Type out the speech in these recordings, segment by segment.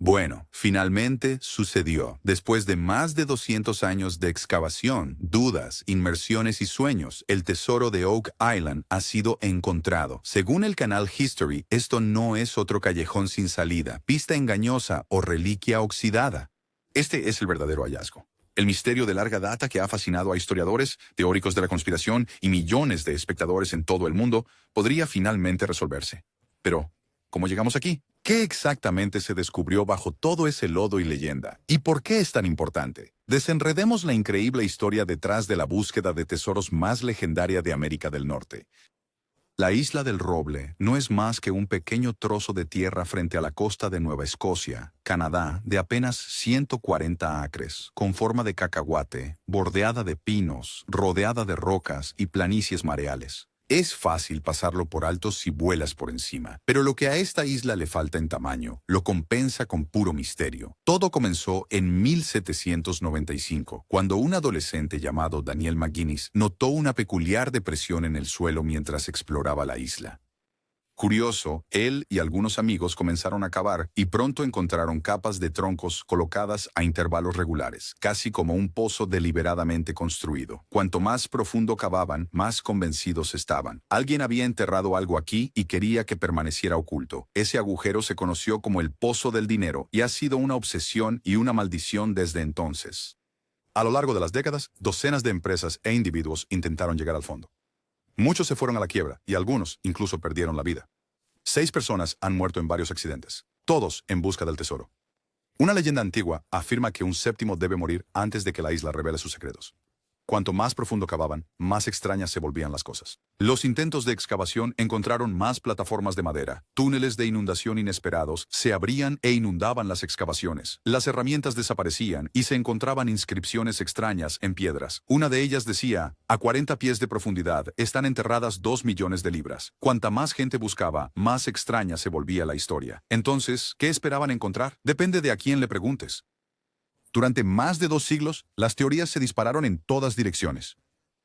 Bueno, finalmente sucedió. Después de más de 200 años de excavación, dudas, inmersiones y sueños, el tesoro de Oak Island ha sido encontrado. Según el canal History, esto no es otro callejón sin salida, pista engañosa o reliquia oxidada. Este es el verdadero hallazgo. El misterio de larga data que ha fascinado a historiadores, teóricos de la conspiración y millones de espectadores en todo el mundo podría finalmente resolverse. Pero, ¿cómo llegamos aquí? ¿Qué exactamente se descubrió bajo todo ese lodo y leyenda? ¿Y por qué es tan importante? Desenredemos la increíble historia detrás de la búsqueda de tesoros más legendaria de América del Norte. La Isla del Roble no es más que un pequeño trozo de tierra frente a la costa de Nueva Escocia, Canadá, de apenas 140 acres, con forma de cacahuate, bordeada de pinos, rodeada de rocas y planicies mareales. Es fácil pasarlo por alto si vuelas por encima, pero lo que a esta isla le falta en tamaño, lo compensa con puro misterio. Todo comenzó en 1795, cuando un adolescente llamado Daniel McGuinness notó una peculiar depresión en el suelo mientras exploraba la isla. Curioso, él y algunos amigos comenzaron a cavar y pronto encontraron capas de troncos colocadas a intervalos regulares, casi como un pozo deliberadamente construido. Cuanto más profundo cavaban, más convencidos estaban. Alguien había enterrado algo aquí y quería que permaneciera oculto. Ese agujero se conoció como el Pozo del Dinero y ha sido una obsesión y una maldición desde entonces. A lo largo de las décadas, docenas de empresas e individuos intentaron llegar al fondo. Muchos se fueron a la quiebra y algunos incluso perdieron la vida. 6 personas han muerto en varios accidentes, todos en busca del tesoro. Una leyenda antigua afirma que un séptimo debe morir antes de que la isla revele sus secretos. Cuanto más profundo cavaban, más extrañas se volvían las cosas. Los intentos de excavación encontraron más plataformas de madera. Túneles de inundación inesperados se abrían e inundaban las excavaciones. Las herramientas desaparecían y se encontraban inscripciones extrañas en piedras. Una de ellas decía, a 40 pies de profundidad están enterradas 2 millones de libras. Cuanta más gente buscaba, más extraña se volvía la historia. Entonces, ¿qué esperaban encontrar? Depende de a quién le preguntes. Durante más de 2 siglos, las teorías se dispararon en todas direcciones.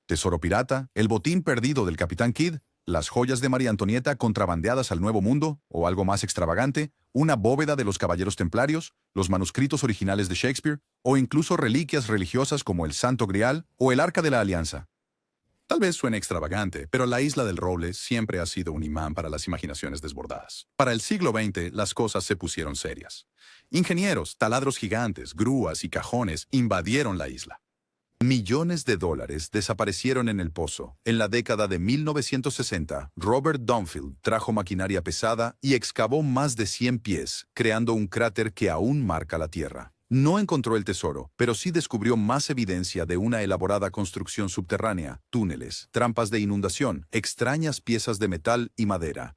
Tesoro pirata, el botín perdido del Capitán Kidd, las joyas de María Antonieta contrabandeadas al Nuevo Mundo, o algo más extravagante, una bóveda de los Caballeros Templarios, los manuscritos originales de Shakespeare, o incluso reliquias religiosas como el Santo Grial o el Arca de la Alianza. Tal vez suene extravagante, pero la Isla del Roble siempre ha sido un imán para las imaginaciones desbordadas. Para el siglo XX, las cosas se pusieron serias. Ingenieros, taladros gigantes, grúas y cajones invadieron la isla. Millones de dólares desaparecieron en el pozo. En la década de 1960, Robert Dunfield trajo maquinaria pesada y excavó más de 100 pies, creando un cráter que aún marca la tierra. No encontró el tesoro, pero sí descubrió más evidencia de una elaborada construcción subterránea, túneles, trampas de inundación, extrañas piezas de metal y madera.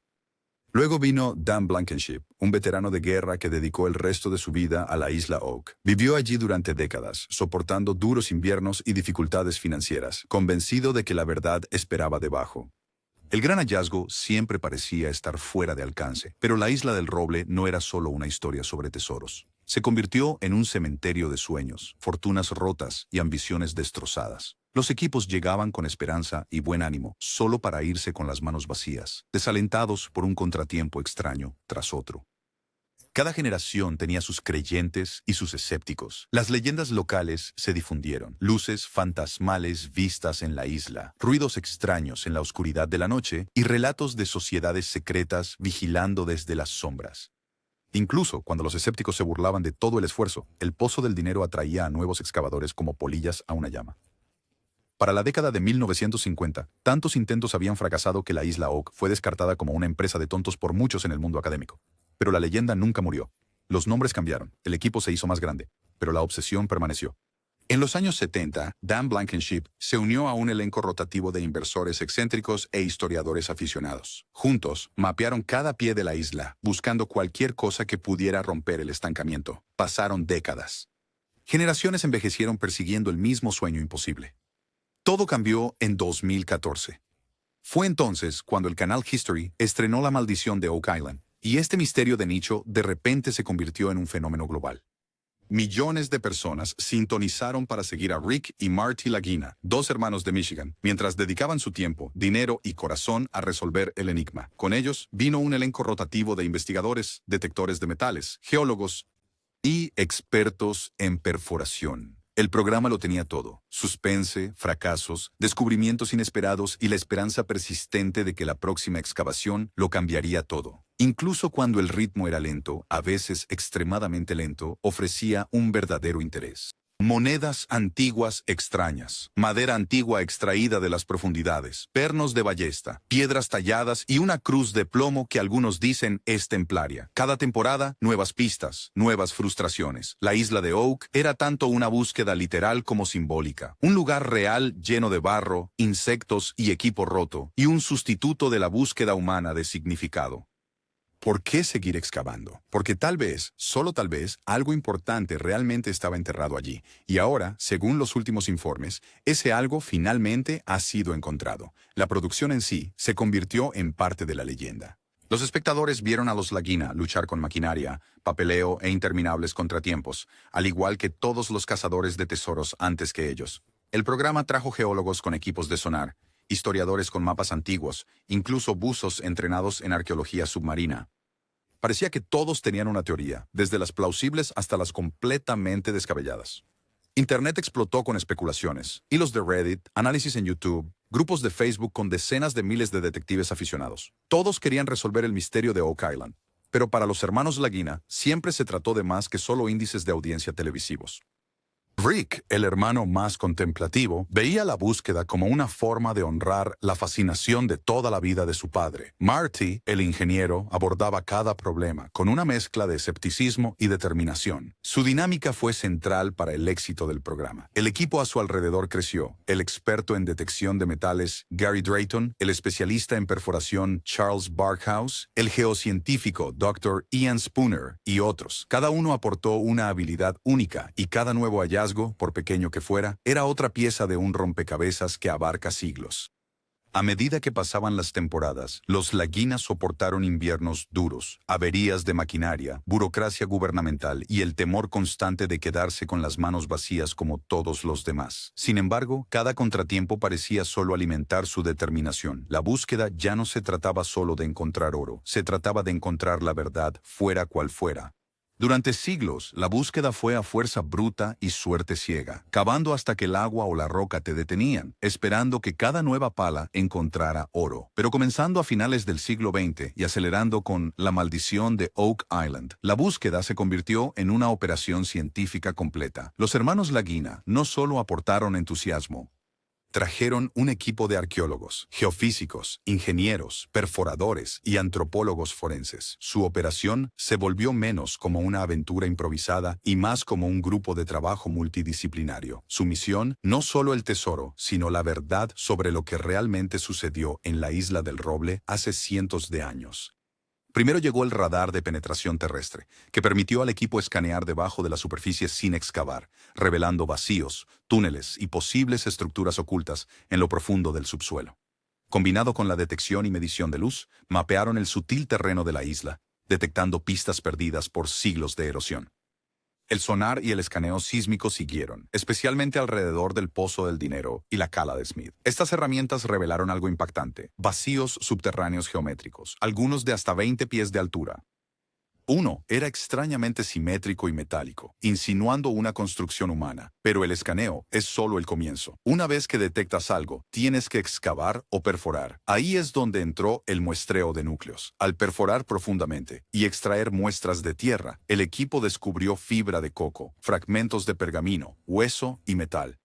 Luego vino Dan Blankenship, un veterano de guerra que dedicó el resto de su vida a la isla Oak. Vivió allí durante décadas, soportando duros inviernos y dificultades financieras, convencido de que la verdad esperaba debajo. El gran hallazgo siempre parecía estar fuera de alcance, pero la Isla del Roble no era solo una historia sobre tesoros. Se convirtió en un cementerio de sueños, fortunas rotas y ambiciones destrozadas. Los equipos llegaban con esperanza y buen ánimo, solo para irse con las manos vacías, desalentados por un contratiempo extraño tras otro. Cada generación tenía sus creyentes y sus escépticos. Las leyendas locales se difundieron. Luces fantasmales vistas en la isla, ruidos extraños en la oscuridad de la noche y relatos de sociedades secretas vigilando desde las sombras. Incluso cuando los escépticos se burlaban de todo el esfuerzo, el Pozo del Dinero atraía a nuevos excavadores como polillas a una llama. Para la década de 1950, tantos intentos habían fracasado que la isla Oak fue descartada como una empresa de tontos por muchos en el mundo académico. Pero la leyenda nunca murió. Los nombres cambiaron, el equipo se hizo más grande, pero la obsesión permaneció. En los años 70, Dan Blankenship se unió a un elenco rotativo de inversores excéntricos e historiadores aficionados. Juntos, mapearon cada pie de la isla, buscando cualquier cosa que pudiera romper el estancamiento. Pasaron décadas. Generaciones envejecieron persiguiendo el mismo sueño imposible. Todo cambió en 2014. Fue entonces cuando el canal History estrenó La Maldición de Oak Island, y este misterio de nicho de repente se convirtió en un fenómeno global. Millones de personas sintonizaron para seguir a Rick y Marty Lagina, 2 hermanos de Michigan, mientras dedicaban su tiempo, dinero y corazón a resolver el enigma. Con ellos vino un elenco rotativo de investigadores, detectores de metales, geólogos y expertos en perforación. El programa lo tenía todo: suspense, fracasos, descubrimientos inesperados y la esperanza persistente de que la próxima excavación lo cambiaría todo. Incluso cuando el ritmo era lento, a veces extremadamente lento, ofrecía un verdadero interés. Monedas antiguas extrañas, madera antigua extraída de las profundidades, pernos de ballesta, piedras talladas y una cruz de plomo que algunos dicen es templaria. Cada temporada, nuevas pistas, nuevas frustraciones. La isla de Oak era tanto una búsqueda literal como simbólica. Un lugar real lleno de barro, insectos y equipo roto, y un sustituto de la búsqueda humana de significado. ¿Por qué seguir excavando? Porque tal vez, solo tal vez, algo importante realmente estaba enterrado allí. Y ahora, según los últimos informes, ese algo finalmente ha sido encontrado. La producción en sí se convirtió en parte de la leyenda. Los espectadores vieron a los Lagina luchar con maquinaria, papeleo e interminables contratiempos, al igual que todos los cazadores de tesoros antes que ellos. El programa trajo geólogos con equipos de sonar, historiadores con mapas antiguos, incluso buzos entrenados en arqueología submarina. Parecía que todos tenían una teoría, desde las plausibles hasta las completamente descabelladas. Internet explotó con especulaciones, hilos de Reddit, análisis en YouTube, grupos de Facebook con decenas de miles de detectives aficionados. Todos querían resolver el misterio de Oak Island, pero para los hermanos Lagina siempre se trató de más que solo índices de audiencia televisivos. Rick, el hermano más contemplativo, veía la búsqueda como una forma de honrar la fascinación de toda la vida de su padre. Marty, el ingeniero, abordaba cada problema con una mezcla de escepticismo y determinación. Su dinámica fue central para el éxito del programa. El equipo a su alrededor creció: el experto en detección de metales Gary Drayton, el especialista en perforación Charles Barkhouse, el geocientífico Dr. Ian Spooner y otros. Cada uno aportó una habilidad única y cada nuevo hallazgo, por pequeño que fuera, era otra pieza de un rompecabezas que abarca siglos. A medida que pasaban las temporadas, los Lagina soportaron inviernos duros, averías de maquinaria, burocracia gubernamental y el temor constante de quedarse con las manos vacías como todos los demás. Sin embargo, cada contratiempo parecía solo alimentar su determinación. La búsqueda ya no se trataba solo de encontrar oro, se trataba de encontrar la verdad, fuera cual fuera. Durante siglos, la búsqueda fue a fuerza bruta y suerte ciega, cavando hasta que el agua o la roca te detenían, esperando que cada nueva pala encontrara oro. Pero comenzando a finales del siglo XX y acelerando con la maldición de Oak Island, la búsqueda se convirtió en una operación científica completa. Los hermanos Lagina no solo aportaron entusiasmo, trajeron un equipo de arqueólogos, geofísicos, ingenieros, perforadores y antropólogos forenses. Su operación se volvió menos como una aventura improvisada y más como un grupo de trabajo multidisciplinario. Su misión, no solo el tesoro, sino la verdad sobre lo que realmente sucedió en la Isla del Roble hace cientos de años. Primero llegó el radar de penetración terrestre, que permitió al equipo escanear debajo de la superficie sin excavar, revelando vacíos, túneles y posibles estructuras ocultas en lo profundo del subsuelo. Combinado con la detección y medición de luz, mapearon el sutil terreno de la isla, detectando pistas perdidas por siglos de erosión. El sonar y el escaneo sísmico siguieron, especialmente alrededor del Pozo del Dinero y la Cala de Smith. Estas herramientas revelaron algo impactante: vacíos subterráneos geométricos, algunos de hasta 20 pies de altura. Uno era extrañamente simétrico y metálico, insinuando una construcción humana. Pero el escaneo es solo el comienzo. Una vez que detectas algo, tienes que excavar o perforar. Ahí es donde entró el muestreo de núcleos. Al perforar profundamente y extraer muestras de tierra, el equipo descubrió fibra de coco, fragmentos de pergamino, hueso y metal.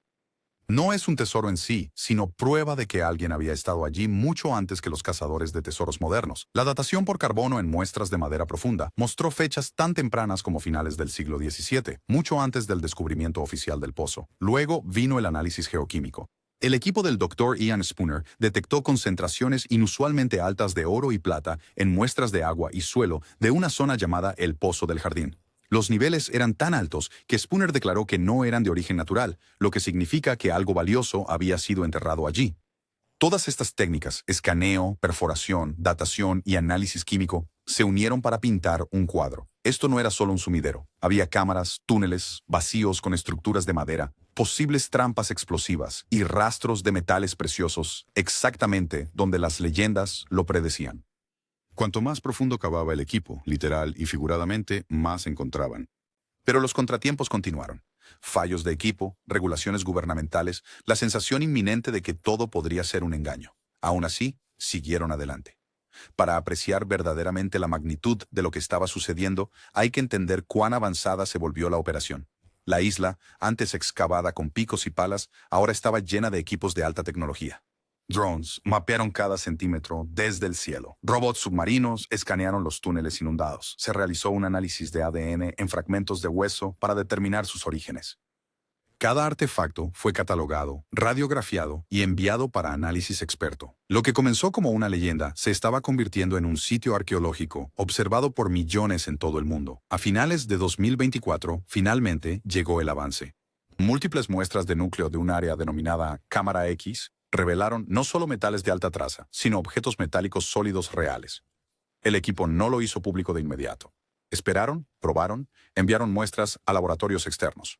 No es un tesoro en sí, sino prueba de que alguien había estado allí mucho antes que los cazadores de tesoros modernos. La datación por carbono en muestras de madera profunda mostró fechas tan tempranas como finales del siglo XVII, mucho antes del descubrimiento oficial del pozo. Luego vino el análisis geoquímico. El equipo del Dr. Ian Spooner detectó concentraciones inusualmente altas de oro y plata en muestras de agua y suelo de una zona llamada el Pozo del Jardín. Los niveles eran tan altos que Spooner declaró que no eran de origen natural, lo que significa que algo valioso había sido enterrado allí. Todas estas técnicas, escaneo, perforación, datación y análisis químico, se unieron para pintar un cuadro. Esto no era solo un sumidero. Había cámaras, túneles, vacíos con estructuras de madera, posibles trampas explosivas y rastros de metales preciosos, exactamente donde las leyendas lo predecían. Cuanto más profundo cavaba el equipo, literal y figuradamente, más encontraban. Pero los contratiempos continuaron. Fallos de equipo, regulaciones gubernamentales, la sensación inminente de que todo podría ser un engaño. Aún así, siguieron adelante. Para apreciar verdaderamente la magnitud de lo que estaba sucediendo, hay que entender cuán avanzada se volvió la operación. La isla, antes excavada con picos y palas, ahora estaba llena de equipos de alta tecnología. Drones mapearon cada centímetro desde el cielo. Robots submarinos escanearon los túneles inundados. Se realizó un análisis de ADN en fragmentos de hueso para determinar sus orígenes. Cada artefacto fue catalogado, radiografiado y enviado para análisis experto. Lo que comenzó como una leyenda se estaba convirtiendo en un sitio arqueológico observado por millones en todo el mundo. A finales de 2024, finalmente llegó el avance. Múltiples muestras de núcleo de un área denominada Cámara X revelaron no solo metales de alta traza, sino objetos metálicos sólidos reales. El equipo no lo hizo público de inmediato. Esperaron, probaron, enviaron muestras a laboratorios externos.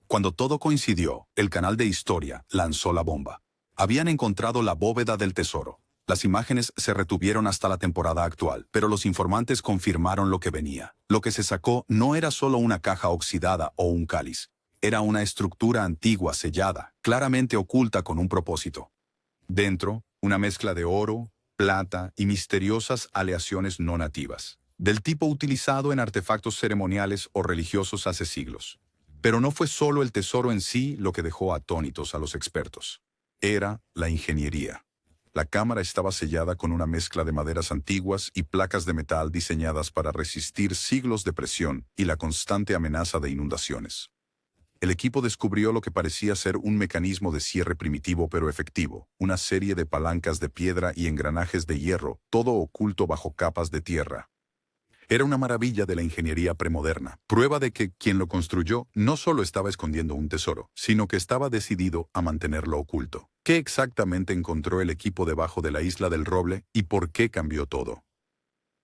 Cuando todo coincidió, el canal de Historia lanzó la bomba. Habían encontrado la bóveda del tesoro. Las imágenes se retuvieron hasta la temporada actual, pero los informantes confirmaron lo que venía. Lo que se sacó no era solo una caja oxidada o un cáliz. Era una estructura antigua sellada, claramente oculta con un propósito. Dentro, una mezcla de oro, plata y misteriosas aleaciones no nativas, del tipo utilizado en artefactos ceremoniales o religiosos hace siglos. Pero no fue solo el tesoro en sí lo que dejó atónitos a los expertos. Era la ingeniería. La cámara estaba sellada con una mezcla de maderas antiguas y placas de metal diseñadas para resistir siglos de presión y la constante amenaza de inundaciones. El equipo descubrió lo que parecía ser un mecanismo de cierre primitivo pero efectivo, una serie de palancas de piedra y engranajes de hierro, todo oculto bajo capas de tierra. Era una maravilla de la ingeniería premoderna, prueba de que quien lo construyó no solo estaba escondiendo un tesoro, sino que estaba decidido a mantenerlo oculto. ¿Qué exactamente encontró el equipo debajo de la Isla del Roble y por qué cambió todo?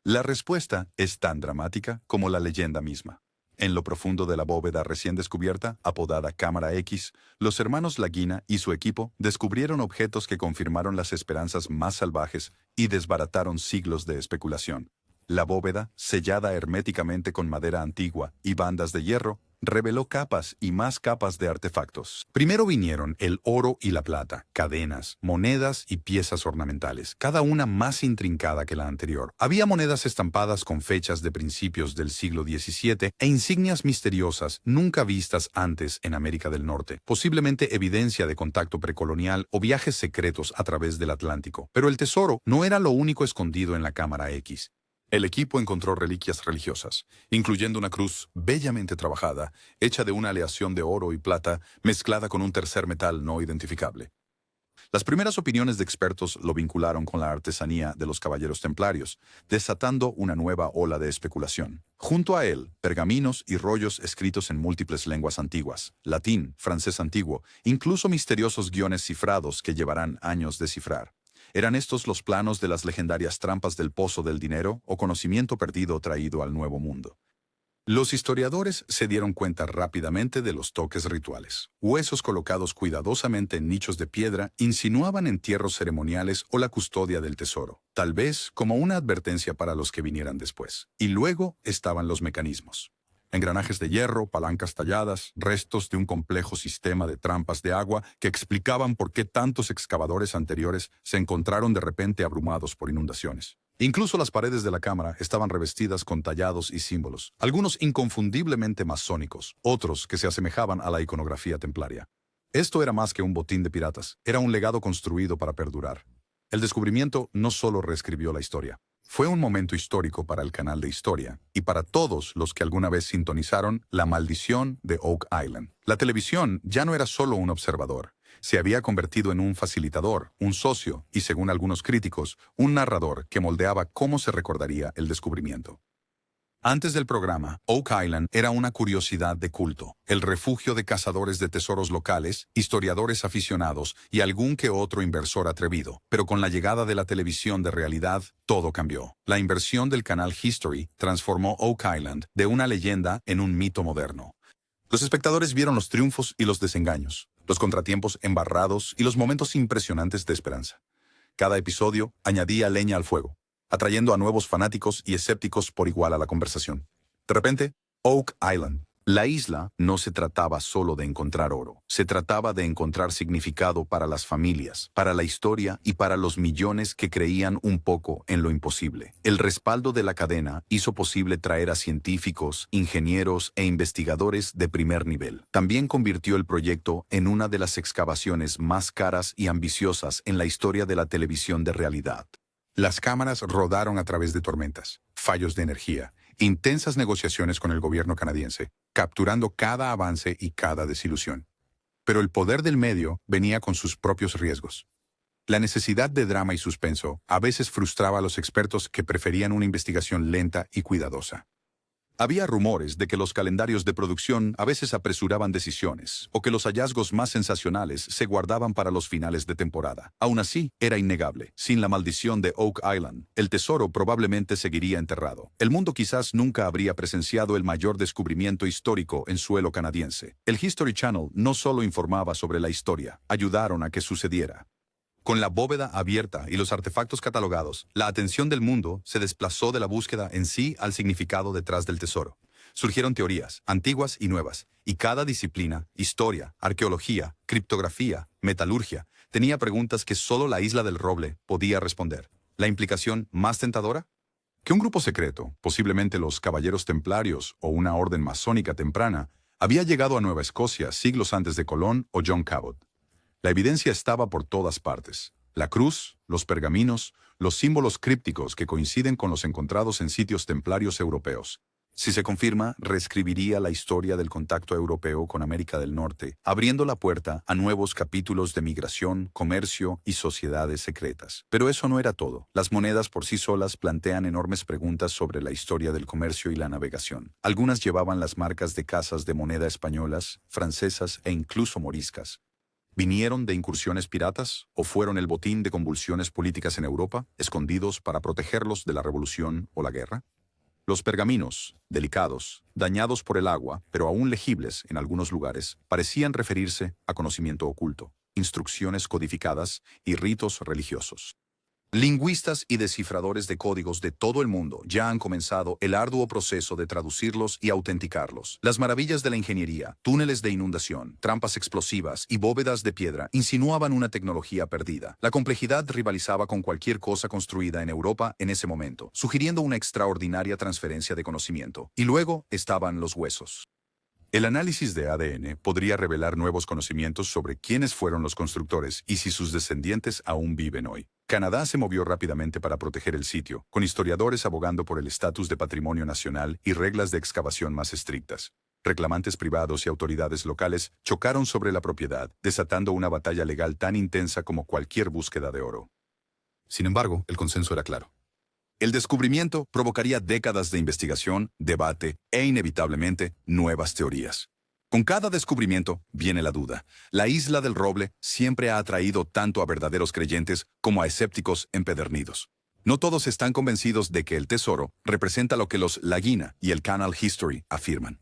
La respuesta es tan dramática como la leyenda misma. En lo profundo de la bóveda recién descubierta, apodada Cámara X, los hermanos Laguina y su equipo descubrieron objetos que confirmaron las esperanzas más salvajes y desbarataron siglos de especulación. La bóveda, sellada herméticamente con madera antigua y bandas de hierro, reveló capas y más capas de artefactos. Primero vinieron el oro y la plata, cadenas, monedas y piezas ornamentales, cada una más intrincada que la anterior. Había monedas estampadas con fechas de principios del siglo XVII e insignias misteriosas nunca vistas antes en América del Norte, posiblemente evidencia de contacto precolonial o viajes secretos a través del Atlántico. Pero el tesoro no era lo único escondido en la Cámara X. El equipo encontró reliquias religiosas, incluyendo una cruz bellamente trabajada, hecha de una aleación de oro y plata, mezclada con un tercer metal no identificable. Las primeras opiniones de expertos lo vincularon con la artesanía de los caballeros templarios, desatando una nueva ola de especulación. Junto a él, pergaminos y rollos escritos en múltiples lenguas antiguas, latín, francés antiguo, incluso misteriosos guiones cifrados que llevarán años de cifrar. ¿Eran estos los planos de las legendarias trampas del pozo del dinero o conocimiento perdido traído al Nuevo Mundo? Los historiadores se dieron cuenta rápidamente de los toques rituales. Huesos colocados cuidadosamente en nichos de piedra insinuaban entierros ceremoniales o la custodia del tesoro, tal vez como una advertencia para los que vinieran después. Y luego estaban los mecanismos. Engranajes de hierro, palancas talladas, restos de un complejo sistema de trampas de agua que explicaban por qué tantos excavadores anteriores se encontraron de repente abrumados por inundaciones. Incluso las paredes de la cámara estaban revestidas con tallados y símbolos, algunos inconfundiblemente masónicos, otros que se asemejaban a la iconografía templaria. Esto era más que un botín de piratas, era un legado construido para perdurar. El descubrimiento no solo reescribió la historia. Fue un momento histórico para el canal de Historia y para todos los que alguna vez sintonizaron La Maldición de Oak Island. La televisión ya no era solo un observador. Se había convertido en un facilitador, un socio y, según algunos críticos, un narrador que moldeaba cómo se recordaría el descubrimiento. Antes del programa, Oak Island era una curiosidad de culto, el refugio de cazadores de tesoros locales, historiadores aficionados y algún que otro inversor atrevido. Pero con la llegada de la televisión de realidad, todo cambió. La inversión del canal History transformó Oak Island de una leyenda en un mito moderno. Los espectadores vieron los triunfos y los desengaños, los contratiempos embarrados y los momentos impresionantes de esperanza. Cada episodio añadía leña al fuego, atrayendo a nuevos fanáticos y escépticos por igual a la conversación. De repente, Oak Island, La isla no se trataba solo de encontrar oro, se trataba de encontrar significado para las familias, para la historia y para los millones que creían un poco en lo imposible. El respaldo de la cadena hizo posible traer a científicos, ingenieros e investigadores de primer nivel. También convirtió el proyecto en una de las excavaciones más caras y ambiciosas en la historia de la televisión de realidad. Las cámaras rodaron a través de tormentas, fallos de energía, intensas negociaciones con el gobierno canadiense, capturando cada avance y cada desilusión. Pero el poder del medio venía con sus propios riesgos. La necesidad de drama y suspenso a veces frustraba a los expertos que preferían una investigación lenta y cuidadosa. Había rumores de que los calendarios de producción a veces apresuraban decisiones, o que los hallazgos más sensacionales se guardaban para los finales de temporada. Aún así, era innegable. Sin la maldición de Oak Island, el tesoro probablemente seguiría enterrado. El mundo quizás nunca habría presenciado el mayor descubrimiento histórico en suelo canadiense. El History Channel no solo informaba sobre la historia, ayudaron a que sucediera. Con la bóveda abierta y los artefactos catalogados, la atención del mundo se desplazó de la búsqueda en sí al significado detrás del tesoro. Surgieron teorías, antiguas y nuevas, y cada disciplina, historia, arqueología, criptografía, metalurgia, tenía preguntas que solo la Isla del Roble podía responder. ¿La implicación más tentadora? Que un grupo secreto, posiblemente los Caballeros Templarios o una orden masónica temprana, había llegado a Nueva Escocia siglos antes de Colón o John Cabot. La evidencia estaba por todas partes. La cruz, los pergaminos, los símbolos crípticos que coinciden con los encontrados en sitios templarios europeos. Si se confirma, reescribiría la historia del contacto europeo con América del Norte, abriendo la puerta a nuevos capítulos de migración, comercio y sociedades secretas. Pero eso no era todo. Las monedas por sí solas plantean enormes preguntas sobre la historia del comercio y la navegación. Algunas llevaban las marcas de casas de moneda españolas, francesas e incluso moriscas. ¿Vinieron de incursiones piratas o fueron el botín de convulsiones políticas en Europa, escondidos para protegerlos de la revolución o la guerra? Los pergaminos, delicados, dañados por el agua, pero aún legibles en algunos lugares, parecían referirse a conocimiento oculto, instrucciones codificadas y ritos religiosos. Lingüistas y descifradores de códigos de todo el mundo ya han comenzado el arduo proceso de traducirlos y autenticarlos. Las maravillas de la ingeniería, túneles de inundación, trampas explosivas y bóvedas de piedra insinuaban una tecnología perdida. La complejidad rivalizaba con cualquier cosa construida en Europa en ese momento, sugiriendo una extraordinaria transferencia de conocimiento. Y luego estaban los huesos. El análisis de ADN podría revelar nuevos conocimientos sobre quiénes fueron los constructores y si sus descendientes aún viven hoy. Canadá se movió rápidamente para proteger el sitio, con historiadores abogando por el estatus de patrimonio nacional y reglas de excavación más estrictas. Reclamantes privados y autoridades locales chocaron sobre la propiedad, desatando una batalla legal tan intensa como cualquier búsqueda de oro. Sin embargo, el consenso era claro. El descubrimiento provocaría décadas de investigación, debate e, inevitablemente, nuevas teorías. Con cada descubrimiento viene la duda. La Isla del Roble siempre ha atraído tanto a verdaderos creyentes como a escépticos empedernidos. No todos están convencidos de que el tesoro representa lo que los Lagina y el Canal History afirman.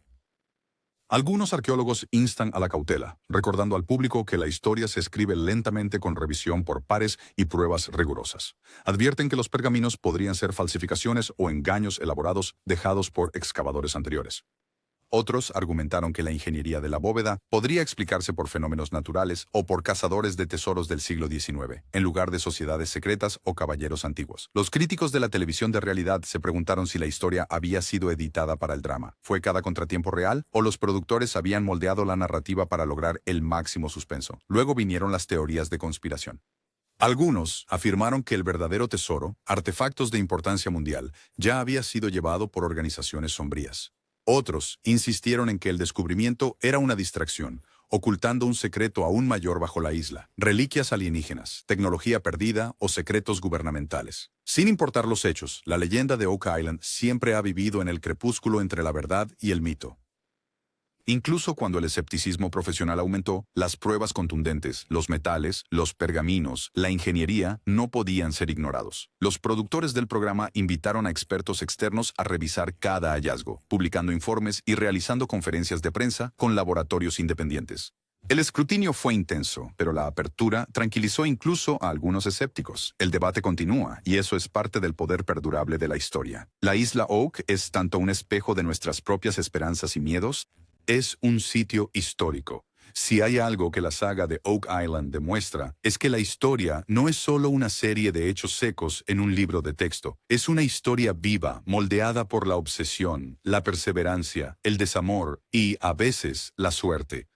Algunos arqueólogos instan a la cautela, recordando al público que la historia se escribe lentamente con revisión por pares y pruebas rigurosas. Advierten que los pergaminos podrían ser falsificaciones o engaños elaborados dejados por excavadores anteriores. Otros argumentaron que la ingeniería de la bóveda podría explicarse por fenómenos naturales o por cazadores de tesoros del siglo XIX, en lugar de sociedades secretas o caballeros antiguos. Los críticos de la televisión de realidad se preguntaron si la historia había sido editada para el drama. ¿Fue cada contratiempo real? ¿O los productores habían moldeado la narrativa para lograr el máximo suspenso? Luego vinieron las teorías de conspiración. Algunos afirmaron que el verdadero tesoro, artefactos de importancia mundial, ya había sido llevado por organizaciones sombrías. Otros insistieron en que el descubrimiento era una distracción, ocultando un secreto aún mayor bajo la isla, reliquias alienígenas, tecnología perdida o secretos gubernamentales. Sin importar los hechos, la leyenda de Oak Island siempre ha vivido en el crepúsculo entre la verdad y el mito. Incluso cuando el escepticismo profesional aumentó, las pruebas contundentes, los metales, los pergaminos, la ingeniería no podían ser ignorados. Los productores del programa invitaron a expertos externos a revisar cada hallazgo, publicando informes y realizando conferencias de prensa con laboratorios independientes. El escrutinio fue intenso, pero la apertura tranquilizó incluso a algunos escépticos. El debate continúa, y eso es parte del poder perdurable de la historia. La isla Oak es tanto un espejo de nuestras propias esperanzas y miedos, es un sitio histórico. Si hay algo que la saga de Oak Island demuestra, es que la historia no es solo una serie de hechos secos en un libro de texto. Es una historia viva, moldeada por la obsesión, la perseverancia, el desamor y, a veces, la suerte.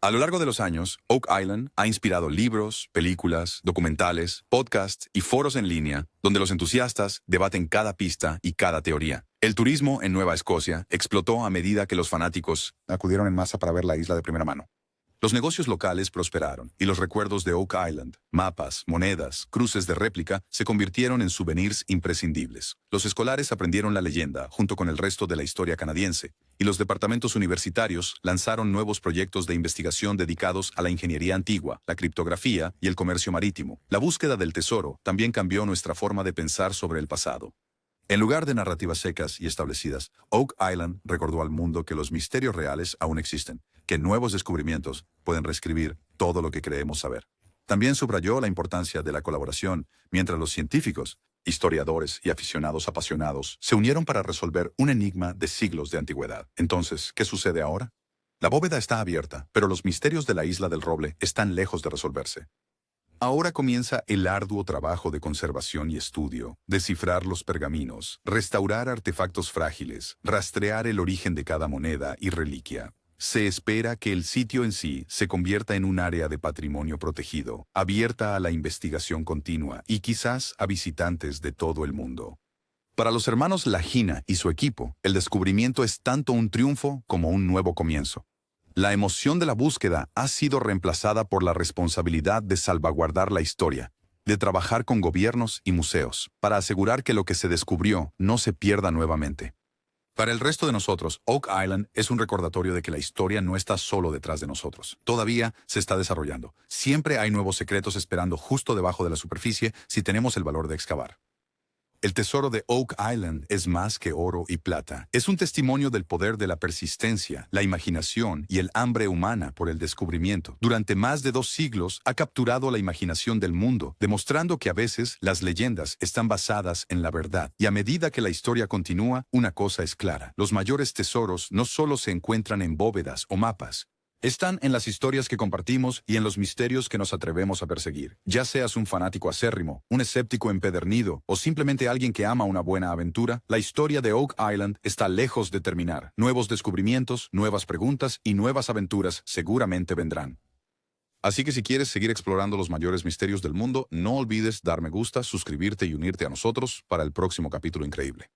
A lo largo de los años, Oak Island ha inspirado libros, películas, documentales, podcasts y foros en línea donde los entusiastas debaten cada pista y cada teoría. El turismo en Nueva Escocia explotó a medida que los fanáticos acudieron en masa para ver la isla de primera mano. Los negocios locales prosperaron y los recuerdos de Oak Island, mapas, monedas, cruces de réplica, se convirtieron en souvenirs imprescindibles. Los escolares aprendieron la leyenda junto con el resto de la historia canadiense, y los departamentos universitarios lanzaron nuevos proyectos de investigación dedicados a la ingeniería antigua, la criptografía y el comercio marítimo. La búsqueda del tesoro también cambió nuestra forma de pensar sobre el pasado. En lugar de narrativas secas y establecidas, Oak Island recordó al mundo que los misterios reales aún existen, que nuevos descubrimientos pueden reescribir todo lo que creemos saber. También subrayó la importancia de la colaboración, mientras los científicos, historiadores y aficionados apasionados se unieron para resolver un enigma de siglos de antigüedad. Entonces, ¿qué sucede ahora? La bóveda está abierta, pero los misterios de la Isla del Roble están lejos de resolverse. Ahora comienza el arduo trabajo de conservación y estudio, descifrar los pergaminos, restaurar artefactos frágiles, rastrear el origen de cada moneda y reliquia. Se espera que el sitio en sí se convierta en un área de patrimonio protegido, abierta a la investigación continua y quizás a visitantes de todo el mundo. Para los hermanos Lagina y su equipo, el descubrimiento es tanto un triunfo como un nuevo comienzo. La emoción de la búsqueda ha sido reemplazada por la responsabilidad de salvaguardar la historia, de trabajar con gobiernos y museos, para asegurar que lo que se descubrió no se pierda nuevamente. Para el resto de nosotros, Oak Island es un recordatorio de que la historia no está solo detrás de nosotros. Todavía se está desarrollando. Siempre hay nuevos secretos esperando justo debajo de la superficie si tenemos el valor de excavar. El tesoro de Oak Island es más que oro y plata. Es un testimonio del poder de la persistencia, la imaginación y el hambre humana por el descubrimiento. Durante más de 2 siglos ha capturado la imaginación del mundo, demostrando que a veces las leyendas están basadas en la verdad. Y a medida que la historia continúa, una cosa es clara: los mayores tesoros no solo se encuentran en bóvedas o mapas, están en las historias que compartimos y en los misterios que nos atrevemos a perseguir. Ya seas un fanático acérrimo, un escéptico empedernido o simplemente alguien que ama una buena aventura, la historia de Oak Island está lejos de terminar. Nuevos descubrimientos, nuevas preguntas y nuevas aventuras seguramente vendrán. Así que si quieres seguir explorando los mayores misterios del mundo, no olvides dar me gusta, suscribirte y unirte a nosotros para el próximo capítulo increíble.